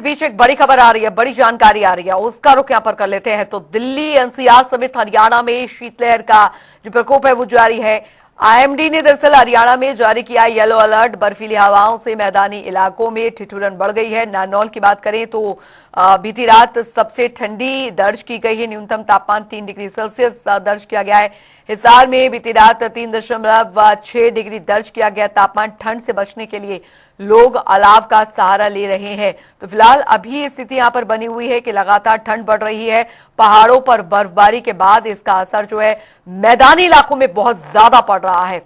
बीच एक बड़ी खबर आ रही है, बड़ी जानकारी आ रही है, उसका रुख यहां पर कर लेते हैं। तो दिल्ली एनसीआर समेत हरियाणा में शीतलहर का जो प्रकोप है वो जारी है। आईएमडी ने दरअसल हरियाणा में जारी किया येलो अलर्ट। बर्फीली हवाओं से मैदानी इलाकों में ठिठुरन बढ़ गई है। नारनौल की बात करें तो बीती रात सबसे ठंडी दर्ज की गई है। न्यूनतम तापमान 3 डिग्री सेल्सियस दर्ज किया गया है। हिसार में बीती रात 3.6 डिग्री दर्ज किया गया। तापमान ठंड से बचने के लिए लोग अलाव का सहारा ले रहे हैं। तो फिलहाल अभी स्थिति यहां पर बनी हुई है कि लगातार ठंड बढ़ रही है। पहाड़ों पर बर्फबारी के बाद इसका असर जो है मैदानी इलाकों में बहुत ज्यादा पड़ रहा है।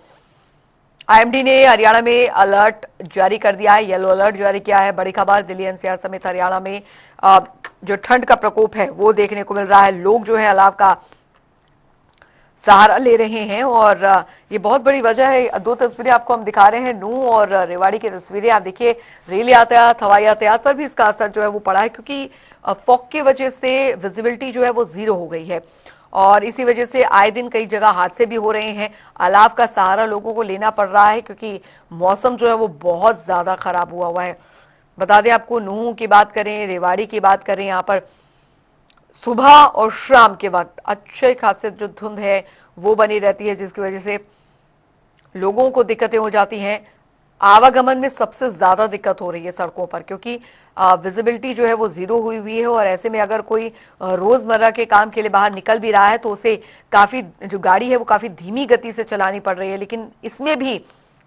आईएमडी ने हरियाणा में अलर्ट जारी कर दिया है, येलो अलर्ट जारी किया है। बड़ी खबर, दिल्ली एनसीआर समेत हरियाणा में जो ठंड का प्रकोप है वो देखने को मिल रहा है। लोग जो है अलाव का सहारा ले रहे हैं और ये बहुत बड़ी वजह है। दो तस्वीरें आपको हम दिखा रहे हैं, नूह और रेवाड़ी की तस्वीरें। आप देखिए रेल यातायात, हवाई यातायात पर भी इसका असर जो है वो पड़ा है, क्योंकि फॉग की वजह से विजिबिलिटी जो है वो जीरो हो गई है और इसी वजह से आए दिन कई जगह हादसे भी हो रहे हैं। अलाव का सहारा लोगों को लेना पड़ रहा है क्योंकि मौसम जो है वो बहुत ज्यादा खराब हुआ है। बता दें आपको, नूह की बात करें, रेवाड़ी की बात करें, यहाँ पर सुबह और शाम के वक्त अच्छे खासे जो धुंध है वो बनी रहती है, जिसकी वजह से लोगों को दिक्कतें हो जाती हैं। आवागमन में सबसे ज्यादा दिक्कत हो रही है सड़कों पर, क्योंकि विजिबिलिटी जो है वो जीरो हुई हुई है और ऐसे में अगर कोई रोजमर्रा के काम के लिए बाहर निकल भी रहा है तो उसे काफी, जो गाड़ी है वो काफी धीमी गति से चलानी पड़ रही है। लेकिन इसमें भी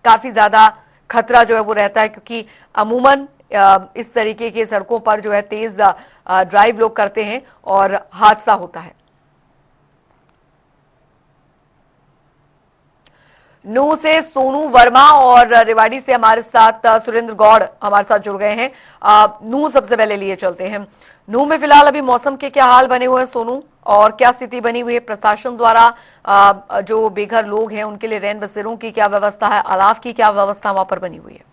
काफी ज्यादा खतरा जो है वो रहता है, क्योंकि अमूमन इस तरीके के सड़कों पर जो है तेज ड्राइव लोग करते हैं और हादसा होता है। नूह से सोनू वर्मा और रेवाड़ी से हमारे साथ सुरेंद्र गौड़ हमारे साथ जुड़ गए हैं। नूह सबसे पहले लिए चलते हैं। नूह में फिलहाल अभी मौसम के क्या हाल बने हुए हैं सोनू, और क्या स्थिति बनी हुई है? प्रशासन द्वारा जो बेघर लोग हैं उनके लिए रैन बसेरों की क्या व्यवस्था है, अलाव की क्या व्यवस्था वहां पर बनी हुई है?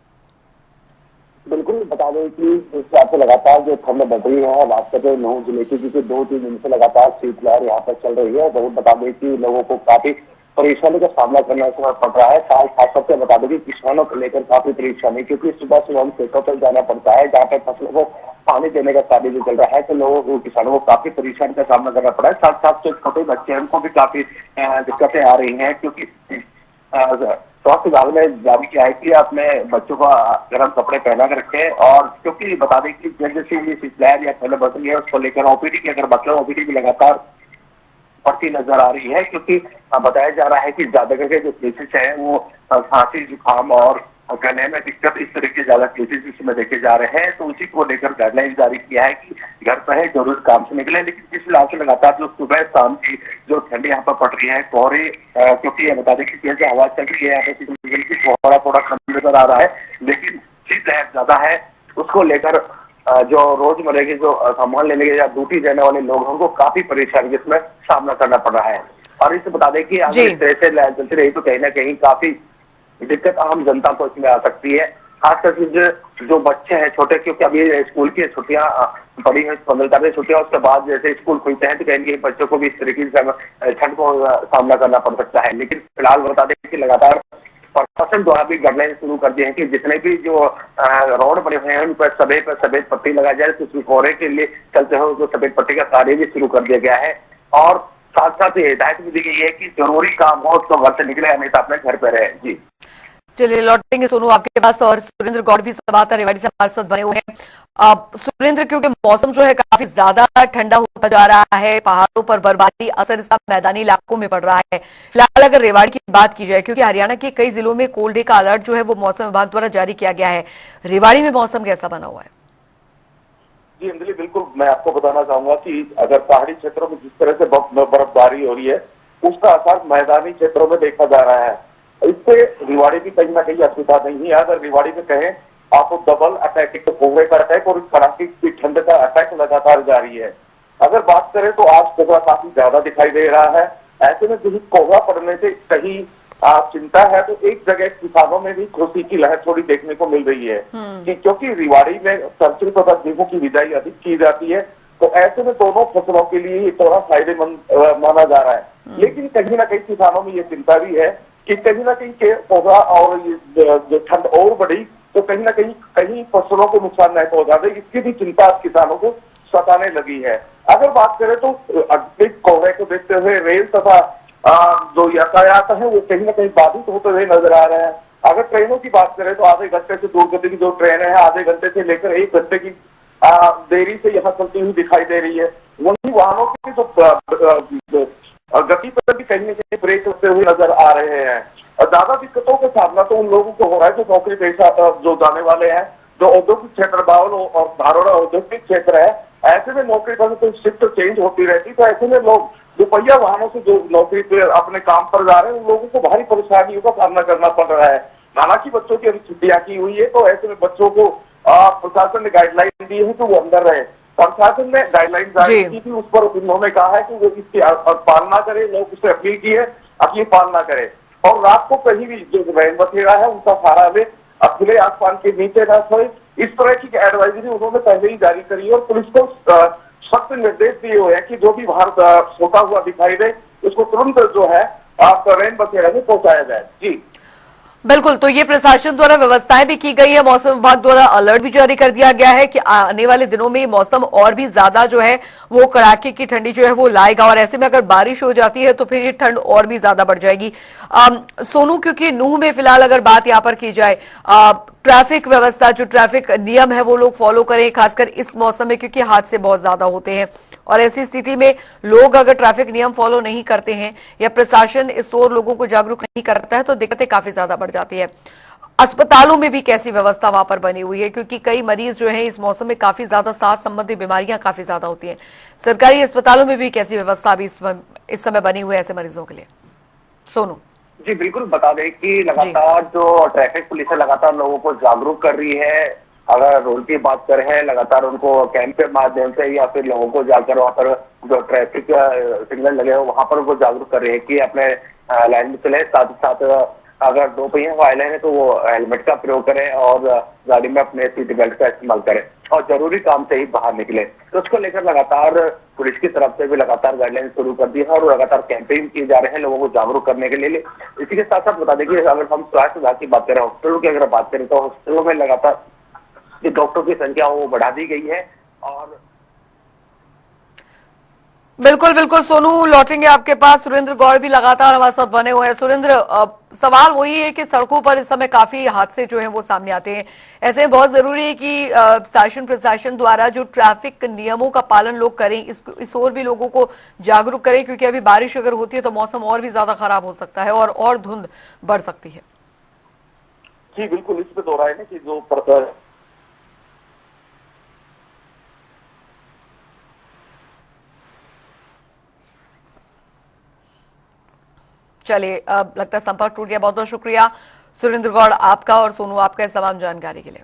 बिल्कुल, बता दें कि इस हिसाब से लगातार जो ठंड बढ़ रही है, बात करते नूह जिले की, क्योंकि 2-3 दिन से लगातार शीतलहर यहाँ पर चल रही है। बहुत बता दें कि लोगों को काफी परेशानी का सामना करना पड़ रहा है। खास तौर से बता दें कि किसानों को लेकर काफी परेशानी, क्योंकि सुबह सुबह हम खेतों पर जाना पड़ता है जहाँ पर फसलों को पानी देने का कार्य जो चल रहा है, तो लोगों को, किसानों को काफी परेशानी का सामना करना पड़ा है। साथ साथ जो छोटे बच्चे हैं उनको भी काफी दिक्कतें आ रही है, क्योंकि स्वास्थ्य विभाग ने जारी किया है कि अपने बच्चों को गर्म कपड़े पहना कर रखें। और क्योंकि बता दें कि जैसे ये शीतलहर या ठंड बढ़ रही है, उसको लेकर ओपीडी की अगर बात करें, ओपीडी भी लगातार बढ़ती नजर आ रही है, क्योंकि बताया जा रहा है कि ज्यादा करके जो केसेस है वो खांसी, जुकाम और गले में दिक्कत, इस तरह के ज्यादा केसेस इसमें देखे जा रहे हैं। तो उसी को लेकर गाइडलाइन जारी किया है कि घर पर है, जरूर काम से निकले। लेकिन जिस हिसाब से लगातार जो सुबह शाम की जो ठंडी यहाँ पर पड़ रही है, कोहरे, क्योंकि ये बता दें कि तेज हवा चल रही है यहाँ पे, कोहरा थोड़ा कम नजर आ रहा है, लेकिन शीतलहर ज्यादा है। उसको लेकर जो रोजमर्रा की जो सामान लेने के या ड्यूटी जाने वाले लोग हैं उनको काफी परेशानी इसमें सामना करना पड़ रहा है। और इसे बता दें कि अगर इस तरह से लहर चलती रही तो कहीं ना कहीं काफी दिक्कत आम जनता को इसमें आ सकती है। खासकर जो बच्चे हैं छोटे, क्योंकि अभी स्कूल की छुट्टियां पड़ी हैं, 15 तारीख की छुट्टियां, उसके बाद जैसे स्कूल खुलते हैं तो कहीं ना बच्चों को भी इस तरीके से ठंड को सामना करना पड़ सकता है। लेकिन फिलहाल बता दें कि लगातार प्रशासन द्वारा भी गाइडलाइन शुरू कर दिए हैं कि जितने भी जो रोड बने हुए हैं उन पर सफेद पट्टी लगाई जाए। तो कोहरे के लिए चलते हुए जो सफेद पट्टी का कार्य भी शुरू कर दिया गया है। और साथ साथ ये हिदायत भी दी गई है कि जरूरी काम हो तो घर से निकले, अन्यथा अपने घर पे रहे। जी चलिए लौटेंगे सोनू आपके पास, और सुरेंद्र गौड़ भी समाचार रेवाड़ी से हमारे साथ बने हुए हैं। सुरेंद्र, क्योंकि मौसम जो है काफी ज्यादा ठंडा होता जा रहा है, पहाड़ों पर बर्फबारी असर इसका मैदानी इलाकों में पड़ रहा है। फिलहाल अगर रेवाड़ी की बात की जाए, क्योंकि हरियाणा के कई जिलों में कोल्ड डे का अलर्ट जो है वो मौसम विभाग द्वारा जारी किया गया है, रेवाड़ी में मौसम कैसा बना हुआ है? जी अंजलि, बिल्कुल मैं आपको बताना चाहूंगा कि अगर पहाड़ी क्षेत्रों में जिस तरह से बर्फबारी हो रही है, उसका असर मैदानी क्षेत्रों में देखा जा रहा है। इससे रेवाड़ी की कहीं ना कहीं असुविधा नहीं है। अगर रेवाड़ी में कहें आपको डबल अटैक, एक तो कोहरे का अटैक और कड़ाके की ठंड का अटैक लगातार जारी है। अगर बात करें तो आज कोहरा काफी ज्यादा दिखाई दे रहा है। ऐसे में जो कोहरा पड़ने से कहीं चिंता है, तो एक जगह किसानों में भी खुशी की लहर थोड़ी देखने को मिल रही है कि क्योंकि रेवाड़ी में सरसों तथा गेहूं की बिजाई अधिक की जाती है, तो ऐसे में दोनों फसलों के लिए थोड़ा फायदेमंद माना जा रहा है। लेकिन कहीं ना कहीं किसानों में ये चिंता भी है कि कहीं ना कहीं के कोहरा और जो ठंड और बढ़ी तो कहीं ना कहीं फसलों को नुकसान नहीं पहुंचा दे, इसकी भी चिंता किसानों को सताने लगी है। अगर बात करें तो अधिक कोहरे को देखते हुए रेल तथा जो यातायात है वो कहीं ना कहीं बाधित होते हुए नजर आ रहे हैं। अगर ट्रेनों की बात करें तो आधे घंटे से दूर गति की जो ट्रेनें हैं आधे घंटे से लेकर 1 घंटे की देरी से यहाँ चलती हुई दिखाई दे रही है। वहीं वाहनों की जो गति पर भी कहीं ना कहीं ब्रेक होते हुए नजर आ रहे हैं। और ज्यादा दिक्कतों का सामना तो उन लोगों को हो रहा है जो नौकरी पेशा जो जाने वाले हैं, जो औद्योगिक क्षेत्र बावल और धारोड़ा औद्योगिक क्षेत्र है, ऐसे में नौकरी पर तो शिफ्ट चेंज होती रहती, तो ऐसे में लोग दोपहिया वाहनों से जो नौकरी पे अपने काम पर जा रहे हैं उन लोगों को भारी परेशानियों का सामना करना पड़ रहा है। हालांकि बच्चों की अभी छुट्टियां की हुई है, तो ऐसे में बच्चों को प्रशासन ने गाइडलाइन दी है कि वो अंदर रहे। प्रशासन ने गाइडलाइन जारी की थी, उस पर उन्होंने कहा है कि वो इसकी पालना करे, लोग उससे अपील की है, अपनी पालना करे और रात को कहीं भी जो रैन बसेरा है उनका सहारा ले, खुले आसमान के नीचे न सोए। इस तरह की एडवाइजरी उन्होंने पहले ही जारी करी है और पुलिस को सख्त निर्देश दिए हुए हैं कि जो भी बाहर सोता हुआ दिखाई दे उसको तुरंत जो है रैन बसेरा में पहुंचाया जाए। जी बिल्कुल, तो ये प्रशासन द्वारा व्यवस्थाएं भी की गई है, मौसम विभाग द्वारा अलर्ट भी जारी कर दिया गया है कि आने वाले दिनों में मौसम और भी ज्यादा जो है वो कड़ाके की ठंडी जो है वो लाएगा और ऐसे में अगर बारिश हो जाती है तो फिर ये ठंड और भी ज्यादा बढ़ जाएगी। सोनू, क्योंकि नूह में फिलहाल अगर बात यहाँ पर की जाए, ट्रैफिक व्यवस्था जो ट्रैफिक नियम है वो लोग फॉलो करें, खासकर इस मौसम में क्योंकि हादसे बहुत ज्यादा होते हैं और ऐसी स्थिति में लोग अगर ट्रैफिक नियम फॉलो नहीं करते हैं या प्रशासन इस ओर लोगों को जागरूक नहीं करता है तो दिक्कतें काफी ज्यादा बढ़ जाती है। अस्पतालों में भी कैसी व्यवस्था वहां पर बनी हुई है, क्योंकि कई मरीज जो है इस मौसम में काफी ज्यादा सांस संबंधी बीमारियां काफी ज्यादा होती हैं। सरकारी अस्पतालों में भी कैसी व्यवस्था अभी इस समय बनी हुई है ऐसे मरीजों के लिए? सोनू जी बिल्कुल, बता दें कि लगातार जो ट्रैफिक पुलिस है लगातार लोगों को जागरूक कर रही है। अगर रोड की बात करें, लगातार उनको कैंप के माध्यम से या फिर लोगों को जाकर वहाँ पर जो ट्रैफिक सिग्नल लगे हो वहां पर उनको जागरूक कर रही है कि अपने लाइन में चले, साथ ही साथ अगर दो पहिया वाहन है तो वो हेलमेट का प्रयोग करें और गाड़ी में अपने सीट बेल्ट का इस्तेमाल करें और जरूरी काम से ही बाहर निकले। तो उसको लेकर लगातार पुलिस की तरफ से भी लगातार गाइडलाइन शुरू कर दी है और लगातार कैंपेन किए जा रहे हैं लोगों को जागरूक करने के लिए। इसी के साथ साथ बता दें कि अगर हम स्वास्थ्य विभाग की बात करें, हॉस्पिटलों की अगर बात करें तो हॉस्पिटलों में लगातार डॉक्टरों की संख्या वो बढ़ा दी गई है। और बिल्कुल बिल्कुल सोनू, लौटेंगे आपके पास। सुरेंद्र गौड़ भी लगातार हमारे साथ बने हुए हैं। सुरेंद्र, सवाल वही है कि सड़कों पर इस समय काफी हादसे जो हैं वो सामने आते हैं, ऐसे में बहुत जरूरी है कि शासन प्रशासन द्वारा जो ट्रैफिक नियमों का पालन लोग करें, इस ओर भी लोगों को जागरूक करें, क्योंकि अभी बारिश अगर होती है तो मौसम और भी ज्यादा खराब हो सकता है और धुंध बढ़ सकती है। जी बिल्कुल, इस पे दोहराए ना कि जो चलिए, अब लगता है संपर्क टूट गया। बहुत बहुत शुक्रिया सुरेंद्र गौड़ आपका और सोनू आपका इस तमाम जानकारी के लिए।